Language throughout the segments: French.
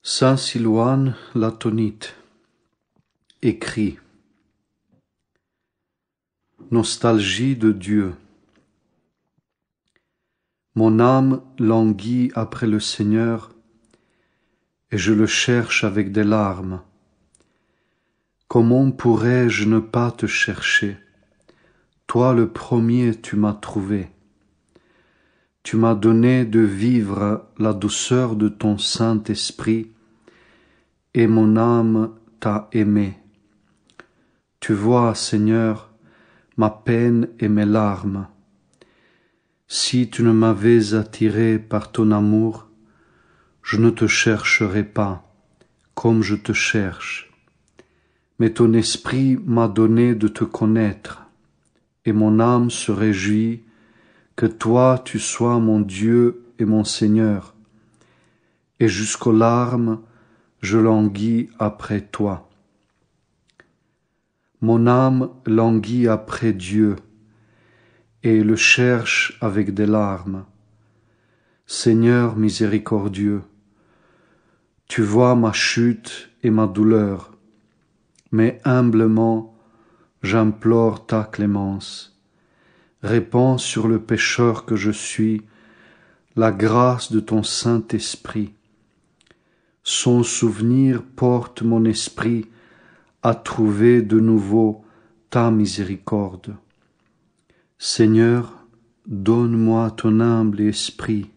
Saint Silouan l'Atonite écrit: Nostalgie de Dieu. Mon âme languit après le Seigneur, et je le cherche avec des larmes. Comment pourrais-je ne pas te chercher? Toi le premier tu m'as trouvé. Tu m'as donné de vivre la douceur de ton Saint-Esprit, et mon âme t'a aimé. Tu vois, Seigneur, ma peine et mes larmes. Si tu ne m'avais attiré par ton amour, je ne te chercherais pas, comme je te cherche. Mais ton esprit m'a donné de te connaître, et mon âme se réjouit que toi tu sois mon Dieu et mon Seigneur, et jusqu'aux larmes je languis après toi. Mon âme languit après Dieu, et le cherche avec des larmes. Seigneur miséricordieux, tu vois ma chute et ma douleur, mais humblement j'implore ta clémence. Répands sur le pécheur que je suis la grâce de ton Saint-Esprit. Son souvenir porte mon esprit à trouver de nouveau ta miséricorde. Seigneur, donne-moi ton humble esprit,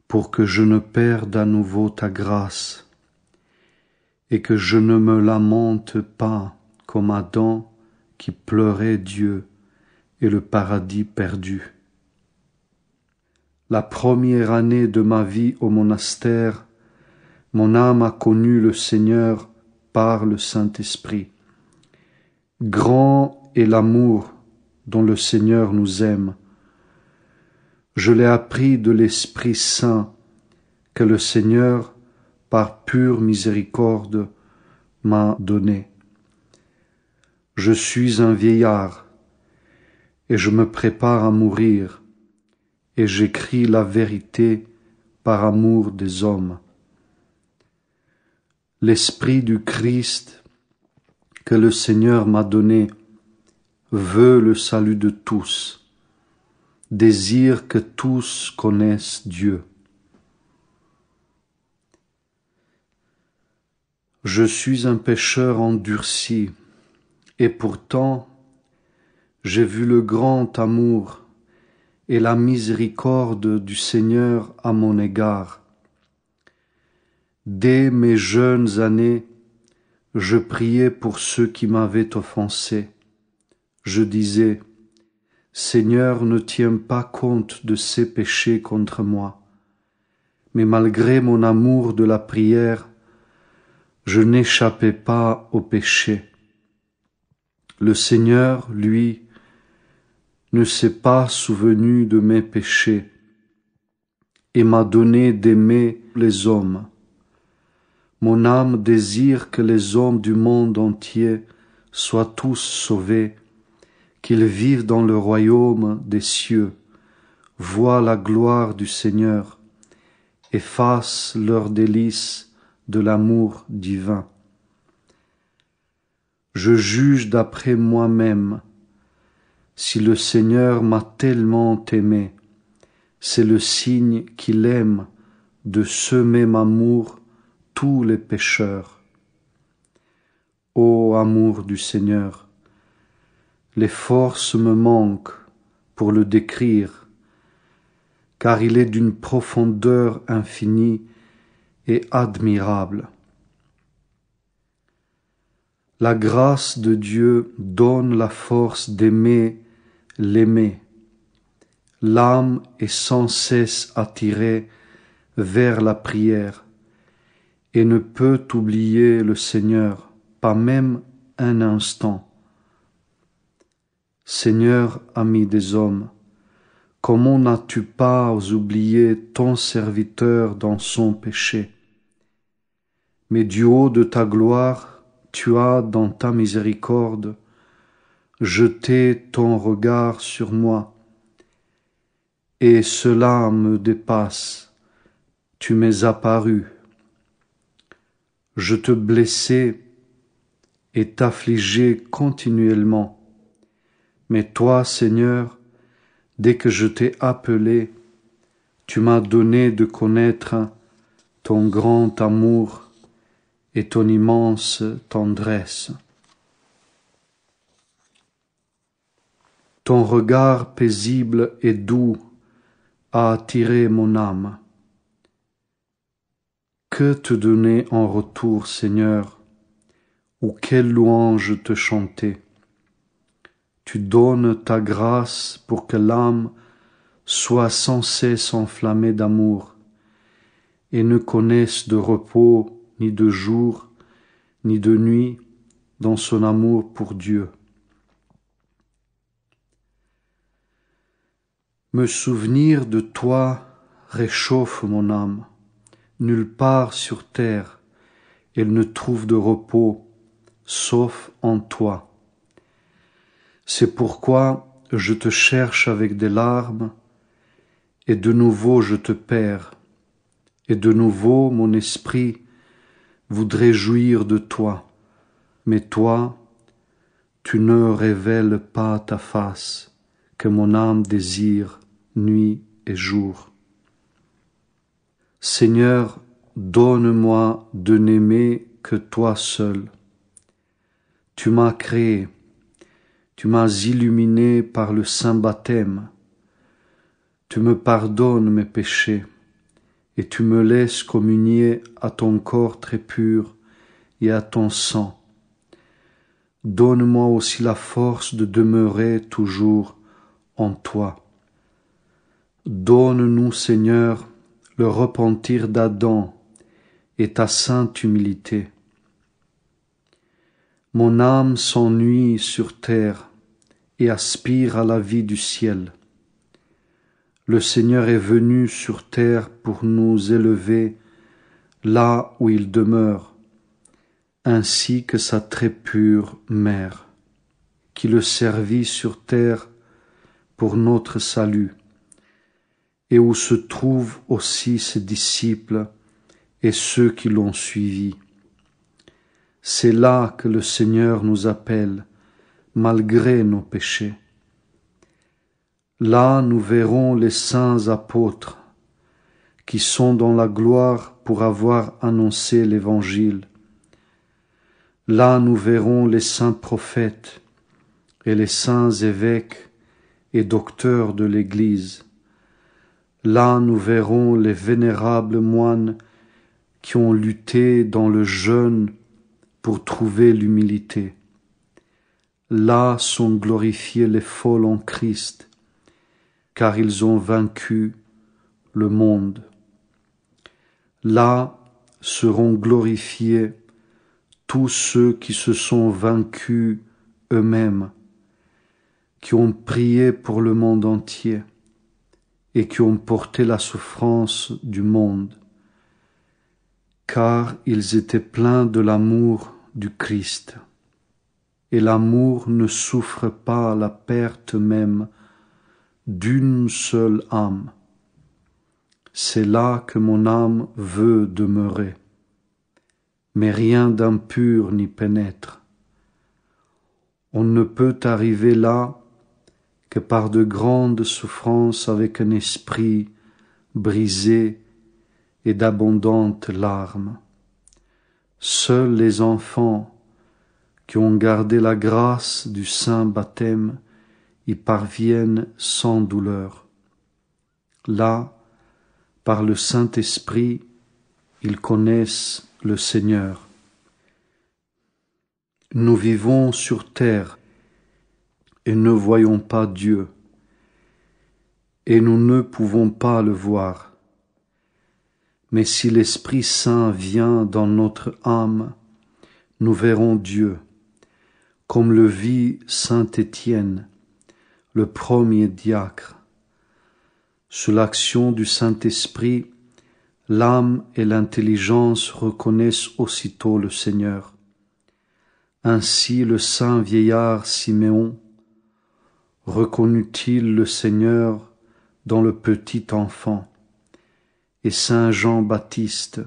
pour que je ne perde à nouveau ta grâce, et que je ne me lamente pas comme Adam qui pleurait Dieu et le paradis perdu. La première année de ma vie au monastère, mon âme a connu le Seigneur par le Saint-Esprit. Grand est l'amour dont le Seigneur nous aime. Je l'ai appris de l'Esprit Saint que le Seigneur, par pure miséricorde, m'a donné. Je suis un vieillard, et je me prépare à mourir, et j'écris la vérité par amour des hommes. L'Esprit du Christ que le Seigneur m'a donné veut le salut de tous, désire que tous connaissent Dieu. Je suis un pécheur endurci, et pourtant j'ai vu le grand amour et la miséricorde du Seigneur à mon égard. Dès mes jeunes années, je priais pour ceux qui m'avaient offensé. Je disais: Seigneur, ne tiens pas compte de ces péchés contre moi. Mais malgré mon amour de la prière, je n'échappais pas au péché. Le Seigneur, lui, ne s'est pas souvenu de mes péchés et m'a donné d'aimer les hommes. Mon âme désire que les hommes du monde entier soient tous sauvés, qu'ils vivent dans le royaume des cieux, voient la gloire du Seigneur et fassent leurs délices de l'amour divin. Je juge d'après moi-même. Si le Seigneur m'a tellement aimé, c'est le signe qu'il aime de ce même amour tous les pécheurs. Ô amour du Seigneur, les forces me manquent pour le décrire, car il est d'une profondeur infinie et admirable. La grâce de Dieu donne la force d'aimer l'aimer. L'âme est sans cesse attirée vers la prière et ne peut oublier le Seigneur, pas même un instant. Seigneur, ami des hommes, comment n'as-tu pas oublié ton serviteur dans son péché? Mais du haut de ta gloire, tu as, dans ta miséricorde, jeté ton regard sur moi, et cela me dépasse. Tu m'es apparu, Je te blessais et t'affligeais continuellement. Mais toi, Seigneur, dès que je t'ai appelé, tu m'as donné de connaître ton grand amour et ton immense tendresse. Ton regard paisible et doux a attiré mon âme. Que te donner en retour, Seigneur, ou quelle louange te chanter? Tu donnes ta grâce pour que l'âme soit sans cesse enflammée d'amour et ne connaisse de repos ni de jour ni de nuit dans son amour pour Dieu. Me souvenir de toi réchauffe mon âme. Nulle part sur terre elle ne trouve de repos, sauf en toi. C'est pourquoi je te cherche avec des larmes, et de nouveau je te perds, et de nouveau mon esprit voudrait jouir de toi. Mais toi, tu ne révèles pas ta face, que mon âme désire nuit et jour. Seigneur, donne-moi de n'aimer que toi seul. Tu m'as créé, tu m'as illuminé par le saint baptême. Tu me pardonnes mes péchés et tu me laisses communier à ton corps très pur et à ton sang. Donne-moi aussi la force de demeurer toujours en toi. Donne-nous, Seigneur, le repentir d'Adam et ta sainte humilité. Mon âme s'ennuie sur terre et aspire à la vie du ciel. Le Seigneur est venu sur terre pour nous élever là où il demeure, ainsi que sa très pure mère, qui le servit sur terre pour notre salut, et où se trouvent aussi ses disciples et ceux qui l'ont suivi. C'est là que le Seigneur nous appelle, malgré nos péchés. Là nous verrons les saints apôtres, qui sont dans la gloire pour avoir annoncé l'Évangile. Là nous verrons les saints prophètes et les saints évêques et docteurs de l'Église. Là nous verrons les vénérables moines qui ont lutté dans le jeûne pour trouver l'humilité. Là sont glorifiés les folles en Christ, car ils ont vaincu le monde. Là seront glorifiés tous ceux qui se sont vaincus eux-mêmes, qui ont prié pour le monde entier et qui ont porté la souffrance du monde, car ils étaient pleins de l'amour du Christ. Et l'amour ne souffre pas la perte même d'une seule âme. C'est là que mon âme veut demeurer. Mais rien d'impur n'y pénètre. On ne peut arriver là que par de grandes souffrances avec un esprit brisé et d'abondantes larmes. Seuls les enfants qui ont gardé la grâce du saint baptême y parviennent sans douleur. Là, par le Saint-Esprit, ils connaissent le Seigneur. Nous vivons sur terre et ne voyons pas Dieu, et nous ne pouvons pas le voir. Mais si l'Esprit Saint vient dans notre âme, nous verrons Dieu, comme le vit saint Étienne, le premier diacre. Sous l'action du Saint-Esprit, l'âme et l'intelligence reconnaissent aussitôt le Seigneur. Ainsi le saint vieillard Siméon reconnut-il le Seigneur dans le petit enfant, et saint Jean-Baptiste,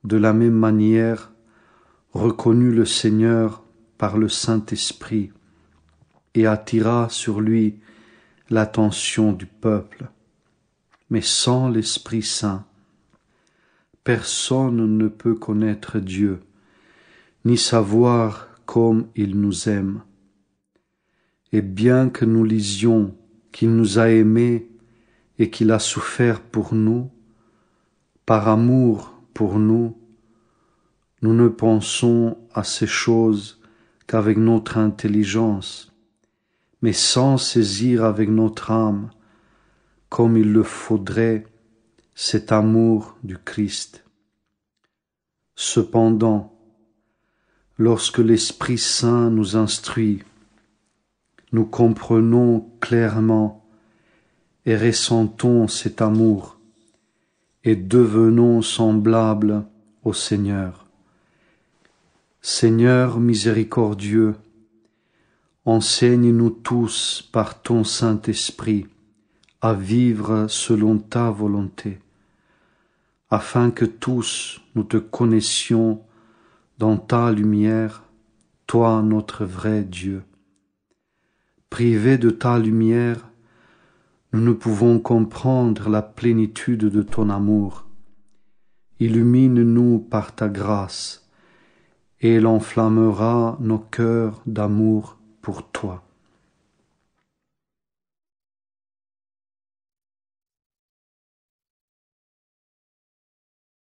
de la même manière, reconnut le Seigneur par le Saint-Esprit et attira sur lui l'attention du peuple. Mais sans l'Esprit Saint, personne ne peut connaître Dieu, ni savoir comme il nous aime. Et bien que nous lisions qu'il nous a aimés et qu'il a souffert pour nous, par amour pour nous, nous ne pensons à ces choses qu'avec notre intelligence, mais sans saisir avec notre âme, comme il le faudrait, cet amour du Christ. Cependant, lorsque l'Esprit Saint nous instruit, nous comprenons clairement et ressentons cet amour et devenons semblables au Seigneur. Seigneur miséricordieux, enseigne-nous tous par ton Saint-Esprit à vivre selon ta volonté, afin que tous nous te connaissions dans ta lumière, toi notre vrai Dieu. Privés de ta lumière, nous ne pouvons comprendre la plénitude de ton amour. Illumine-nous par ta grâce, et elle enflammera nos cœurs d'amour pour toi.